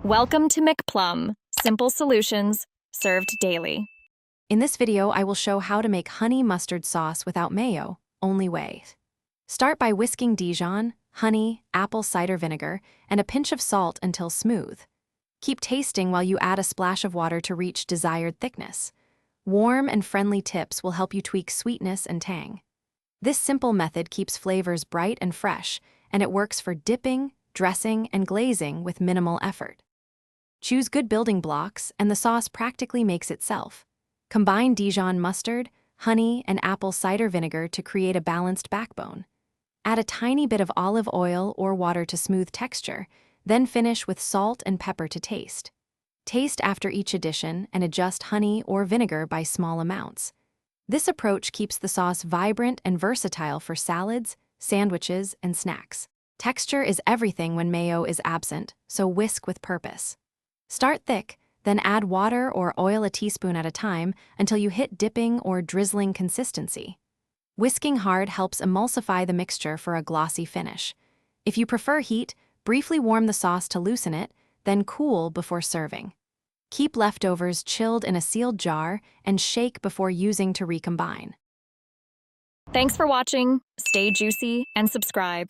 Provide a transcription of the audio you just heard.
Welcome to McPlum, simple solutions served daily. In this video, I will show how to make honey mustard sauce without mayo, only way. Start by whisking Dijon, honey, apple cider vinegar, and a pinch of salt until smooth. Keep tasting while you add a splash of water to reach desired thickness. Warm and friendly tips will help you tweak sweetness and tang. This simple method keeps flavors bright and fresh, and it works for dipping, dressing, and glazing with minimal effort. Choose good building blocks, and the sauce practically makes itself. Combine Dijon mustard, honey, and apple cider vinegar to create a balanced backbone. Add a tiny bit of olive oil or water to smooth texture, then finish with salt and pepper to taste. Taste after each addition and adjust honey or vinegar by small amounts. This approach keeps the sauce vibrant and versatile for salads, sandwiches, and snacks. Texture is everything when mayo is absent, so whisk with purpose. Start thick, then add water or oil a teaspoon at a time until you hit dipping or drizzling consistency. Whisking hard helps emulsify the mixture for a glossy finish. If you prefer heat, briefly warm the sauce to loosen it, then cool before serving. Keep leftovers chilled in a sealed jar and shake before using to recombine. Thanks for watching. Stay juicy and subscribe.